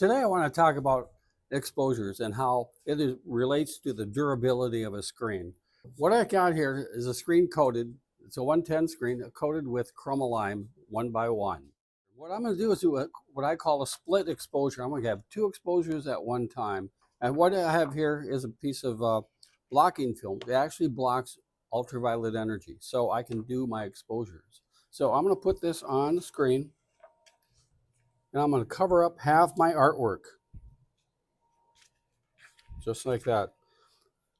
Today I want to talk about exposures and how relates to the durability of a screen. What I got here is a screen coated, it's a 110 screen coated with ChromaLime 1x1. What I'm going to do is what I call a split exposure. I'm going to have two exposures at one time. And what I have here is a piece of blocking film that actually blocks ultraviolet energy so I can do my exposures. So I'm going to put this on the screen and I'm going to cover up half my artwork. Just like that.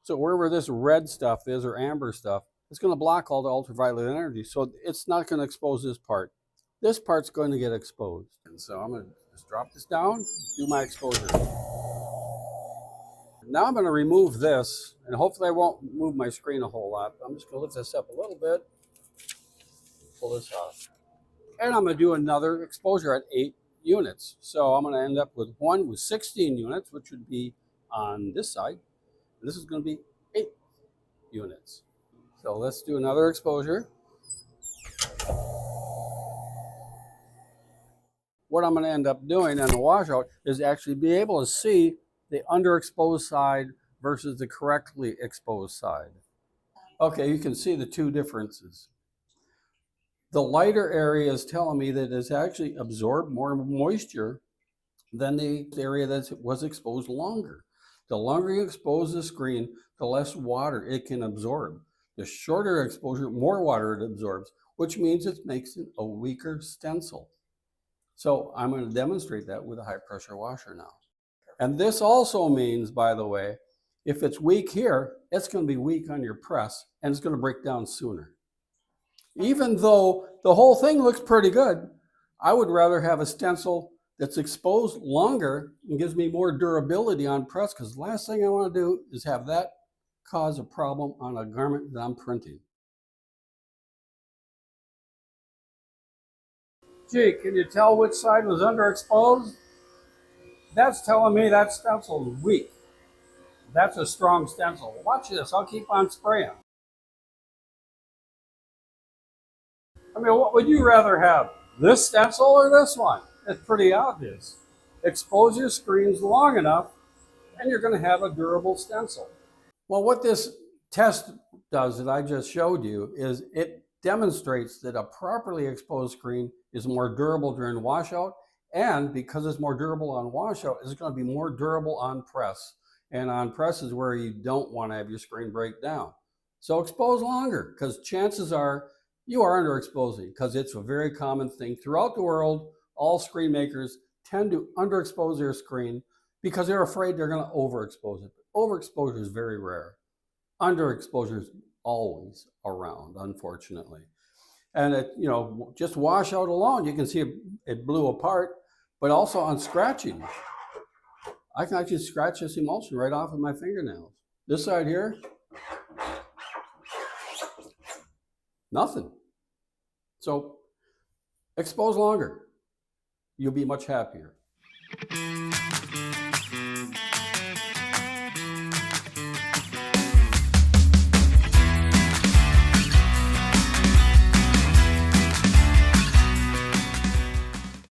So wherever this red stuff is or amber stuff, it's going to block all the ultraviolet energy. So it's not going to expose this part. This part's going to get exposed. And so I'm going to just drop this down, do my exposure. Now I'm going to remove this, and hopefully I won't move my screen a whole lot. I'm just going to lift this up a little bit, pull this off. And I'm going to do another exposure at 8 units. So I'm going to end up with one with 16 units, which would be on this side. This is going to be 8 units. So let's do another exposure. What I'm going to end up doing in the washout is actually be able to see the underexposed side versus the correctly exposed side. Okay, you can see the two differences. The lighter area is telling me that it's actually absorbed more moisture than the area that was exposed longer. The longer you expose the screen, the less water it can absorb. The shorter exposure, more water it absorbs, which means it makes it a weaker stencil. So I'm going to demonstrate that with a high pressure washer now. And this also means, by the way, if it's weak here, it's going to be weak on your press and it's going to break down sooner. Even though the whole thing looks pretty good, I would rather have a stencil that's exposed longer and gives me more durability on press, because the last thing I want to do is have that cause a problem on a garment that I'm printing. Gee, can you tell which side was underexposed? That's telling me that stencil is weak. That's a strong stencil. Watch this, I'll keep on spraying. I mean, what would you rather have? This stencil or this one? It's pretty obvious. Expose your screens long enough and you're going to have a durable stencil. Well, what this test does that I just showed you is it demonstrates that a properly exposed screen is more durable during washout, and because it's more durable on washout, it's going to be more durable on press. And on press is where you don't want to have your screen break down. So expose longer, because chances are you are underexposing, because it's a very common thing throughout the world. All screen makers tend to underexpose their screen because they're afraid they're going to overexpose it. Overexposure is very rare. Underexposure is always around, unfortunately. And it, just washout alone, you can see it blew apart, but also on scratching. I can actually scratch this emulsion right off with my fingernails. This side here, nothing. So expose longer. You'll be much happier.